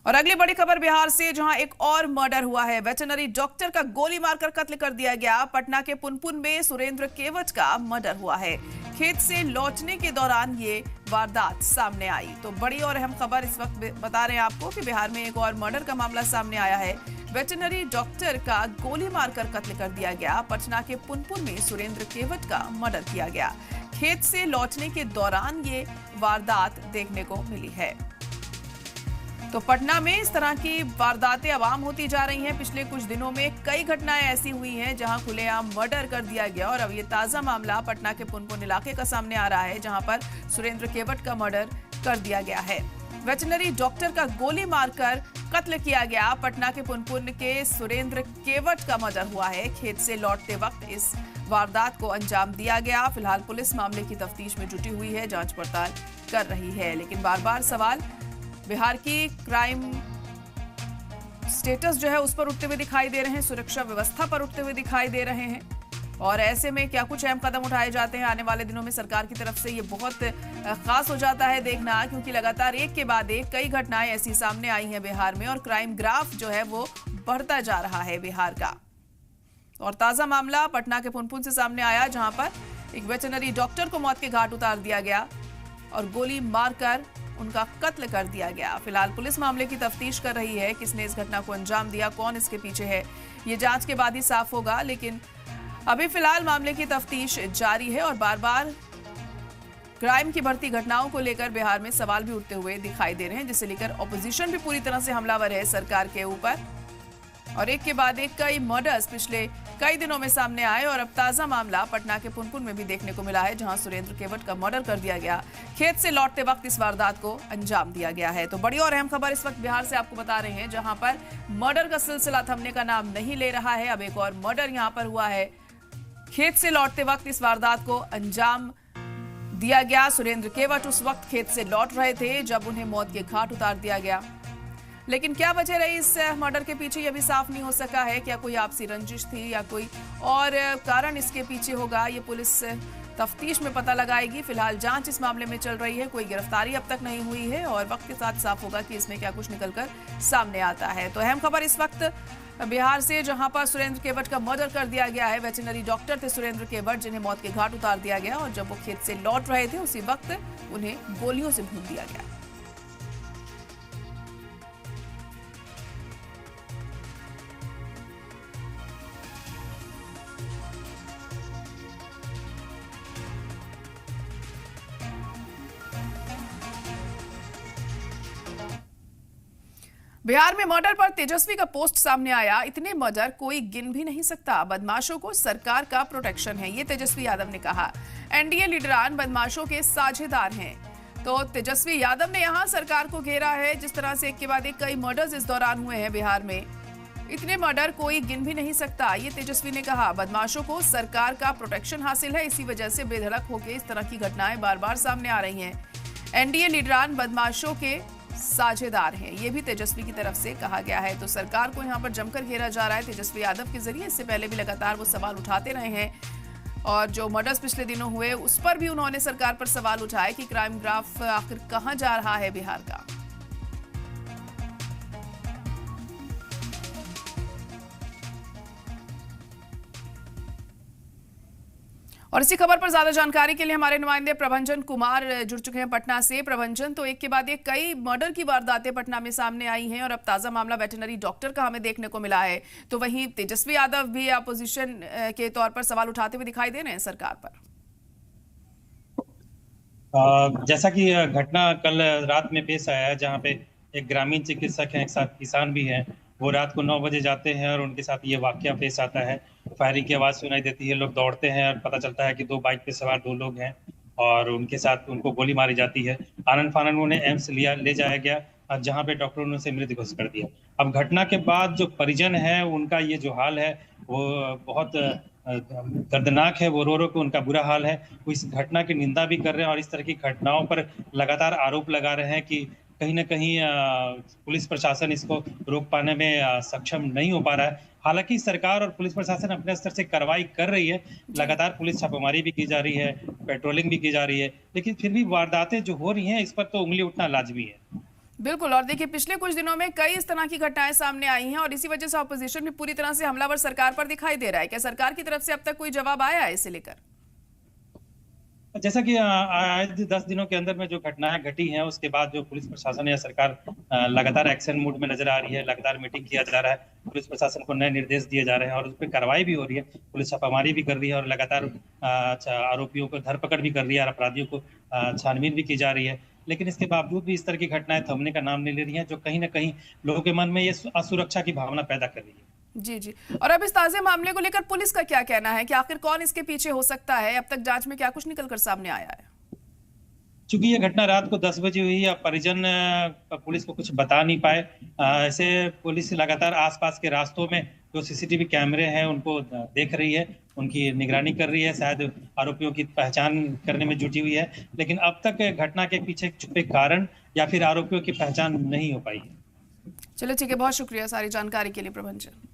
और अगली बड़ी खबर बिहार से, जहां एक और मर्डर हुआ है। वेटरनरी डॉक्टर का गोली मारकर कत्ल कर दिया गया। पटना के पुनपुन में सुरेंद्र केवट का मर्डर हुआ है। खेत से लौटने के दौरान ये वारदात सामने आई। तो बड़ी और अहम खबर इस वक्त बता रहे हैं आपको कि बिहार में एक और मर्डर का मामला सामने आया है। वेटरनरी डॉक्टर का गोली मारकर कत्ल कर दिया गया। पटना के पुनपुन में सुरेंद्र केवट का मर्डर किया गया। खेत से लौटने के दौरान ये वारदात देखने को मिली है। तो पटना में इस तरह की वारदातें अब आम होती जा रही हैं। पिछले कुछ दिनों में कई घटनाएं ऐसी हुई हैं जहां खुलेआम मर्डर कर दिया गया, और अब ये ताजा मामला पटना के पुनपुन इलाके का सामने आ रहा है, जहां पर सुरेंद्र केवट का मर्डर कर दिया गया है। वेटरनरी डॉक्टर का गोली मारकर कत्ल किया गया। पटना के पुनपुन के सुरेंद्र केवट का मर्डर हुआ है। खेत से लौटते वक्त इस वारदात को अंजाम दिया गया। फिलहाल पुलिस मामले की तफ्तीश में जुटी हुई है, जांच पड़ताल कर रही है। लेकिन बार बार सवाल बिहार की क्राइम स्टेटस जो है उस पर उठते हुए दिखाई दे रहे हैं, सुरक्षा व्यवस्था पर उठते हुए दिखाई दे रहे हैं। और ऐसे में क्या कुछ अहम कदम उठाए जाते हैं आने वाले दिनों में सरकार की तरफ से, ये बहुत खास हो जाता है देखना, क्योंकि लगातार एक के बाद एक कई घटनाएं ऐसी सामने आई हैं बिहार में, और क्राइम ग्राफ जो है वो बढ़ता जा रहा है बिहार का। और ताजा मामला पटना के पुनपुन से सामने आया, जहां पर एक वेटरनरी डॉक्टर को मौत के घाट उतार दिया गया और गोली मारकर उनका कत्ल कर दिया गया। फिलहाल पुलिस मामले की तफ्तीश कर रही है, किसने इस घटना को अंजाम दिया, कौन इसके पीछे है, ये जांच के बाद ही साफ होगा। लेकिन अभी फिलहाल मामले की तफ्तीश जारी है, और बार बार क्राइम की बढ़ती घटनाओं को लेकर बिहार में सवाल भी उठते हुए दिखाई दे रहे हैं, जिसे लेकर ऑपोजिशन भी पूरी तरह से हमलावर है सरकार के ऊपर। और एक के बाद एक कई मर्डर्स पिछले कई दिनों में सामने आए, और अब ताजा मामला पटना के पुनपुन में भी देखने को मिला है, जहां सुरेंद्र केवट का मर्डर कर दिया गया। खेत से लौटते वक्त इस वारदात को अंजाम दिया गया है। तो बड़ी और अहम खबर इस वक्त बिहार से आपको बता रहे हैं, जहां पर मर्डर का सिलसिला थमने का नाम नहीं ले रहा है। अब एक और मर्डर यहां पर हुआ है। खेत से लौटते वक्त इस वारदात को अंजाम दिया गया। सुरेंद्र केवट उस वक्त खेत से लौट रहे थे जब उन्हें मौत के घाट उतार दिया गया। लेकिन क्या वजह रही इस मर्डर के पीछे, यह भी साफ नहीं हो सका है। क्या कोई आपसी रंजिश थी या कोई और कारण इसके पीछे होगा, ये पुलिस तफ्तीश में पता लगाएगी। फिलहाल जांच इस मामले में चल रही है, कोई गिरफ्तारी अब तक नहीं हुई है, और वक्त के साथ साफ होगा कि इसमें क्या कुछ निकलकर सामने आता है। तो अहम खबर इस वक्त बिहार से, जहां पर सुरेंद्र केवट का मर्डर कर दिया गया है। वेटरनरी डॉक्टर थे सुरेंद्र केवट, जिन्हें मौत के घाट उतार दिया गया, और जब वो खेत से लौट रहे थे उसी वक्त उन्हें गोलियों से भून दिया गया। बिहार में मर्डर पर तेजस्वी का पोस्ट सामने आया। इतने मर्डर कोई गिन भी नहीं सकता, बदमाशों को सरकार का प्रोटेक्शन है, ये तेजस्वी यादव ने कहा। एनडीए लीडरान बदमाशों के साझेदार हैं। तो तेजस्वी यादव ने यहां सरकार को घेरा है। जिस तरह से एक के बाद एक कई मर्डर्स इस दौरान हुए हैं बिहार में, इतने मर्डर कोई गिन भी नहीं सकता, ये तेजस्वी ने कहा। बदमाशों को सरकार का प्रोटेक्शन हासिल है, इसी वजह से बेधड़क होकर इस तरह की घटनाएं बार बार सामने आ रही हैं। एनडीए लीडरान बदमाशों के साझेदार हैं, ये भी तेजस्वी की तरफ से कहा गया है। तो सरकार को यहां पर जमकर घेरा जा रहा है तेजस्वी यादव के जरिए। इससे पहले भी लगातार वो सवाल उठाते रहे हैं, और जो मर्डर्स पिछले दिनों हुए उस पर भी उन्होंने सरकार पर सवाल उठाए कि क्राइम ग्राफ आखिर कहां जा रहा है बिहार का। और इसी खबर पर ज्यादा जानकारी के लिए हमारे नुमाइंदे प्रभंजन कुमार जुड़ चुके हैं पटना से। प्रभंजन, तो एक के बाद एक कई मर्डर की वारदातें पटना में सामने आई हैं, और अब ताजा मामला वेटरनरी डॉक्टर का हमें देखने को मिला है। तो वहीं तेजस्वी यादव भी अपोजिशन के तौर पर सवाल उठाते हुए दिखाई दे रहे हैं सरकार पर। जैसा कि घटना कल रात में पेश आया है, जहाँ पे एक ग्रामीण चिकित्सक हैं, एक साथ किसान भी हैं। वो रात को 9 बजे जाते हैं और उनके साथ ये वाकया पेश आता है। फायरिंग की आवाज़ सुनाई देती है, लोग दौड़ते हैं और पता चलता है कि 2 बाइक पे सवार 2 लोग हैं, और उनके साथ उनको गोली मारी जाती है। आनन फानन उन्हें एम्स ले जाया गया, जहाँ पे डॉक्टरों ने उसे मृत घोषित कर दिया। अब घटना के बाद जो परिजन है उनका ये जो हाल है वो बहुत दर्दनाक है। वो रो रो के उनका बुरा हाल है। वो इस घटना की निंदा भी कर रहे हैं, और इस तरह की घटनाओं पर लगातार आरोप लगा रहे हैं कि कहीं ना कहीं पुलिस प्रशासन इसको रोक पाने में सक्षम नहीं हो पा रहा है। हालांकि सरकार और पुलिस प्रशासन अपने स्तर से कार्रवाई कर रही है, लगातार पुलिस छापेमारी भी की जा रही है, पेट्रोलिंग भी की जा रही है, लेकिन फिर भी वारदातें जो हो रही हैं इस पर तो उंगली उठना लाजमी है। बिल्कुल। और देखिए, पिछले कुछ दिनों में कई इस तरह की घटनाएं सामने आई हैं और इसी वजह से ऑपोजिशन भी पूरी तरह से हमलावर सरकार पर दिखाई दे रहा है। क्या सरकार की तरफ से अब तक कोई जवाब आया है इसे लेकर? जैसा कि आज 10 दिनों के अंदर में जो घटनाएं घटी हैं, उसके बाद जो पुलिस प्रशासन या सरकार लगातार एक्शन मोड में नजर आ रही है। लगातार मीटिंग किया जा रहा है, पुलिस प्रशासन को नए निर्देश दिए जा रहे हैं और उस पर कार्रवाई भी हो रही है। पुलिस छापामारी भी कर रही है और लगातार आरोपियों को धरपकड़ भी कर रही है और अपराधियों को छानबीन भी की जा रही है। लेकिन इसके बावजूद भी इस तरह की घटनाएं थमने का नाम नहीं ले रही हैं, जो कहीं ना कहीं लोगों के मन में ये असुरक्षा की भावना पैदा कर रही है। जी जी। और अब इस ताजे मामले को लेकर पुलिस का क्या कहना है कि आखिर कौन इसके पीछे हो सकता है? अब तक जांच में क्या कुछ निकलकर सामने आया है? चूंकि ये घटना रात को 10 बजे हुई है, परिजन पुलिस को कुछ बता नहीं पाए। ऐसे पुलिस लगातार आसपास के रास्तों में जो सीसीटीवी कैमरे हैं उनको देख रही है, उनकी निगरानी कर रही है, शायद आरोपियों की पहचान करने में जुटी हुई है। लेकिन अब तक घटना के पीछे छुपे कारण या फिर आरोपियों की पहचान नहीं हो पाई है। चलिए ठीक है, बहुत शुक्रिया सारी जानकारी के लिए प्रभंजन।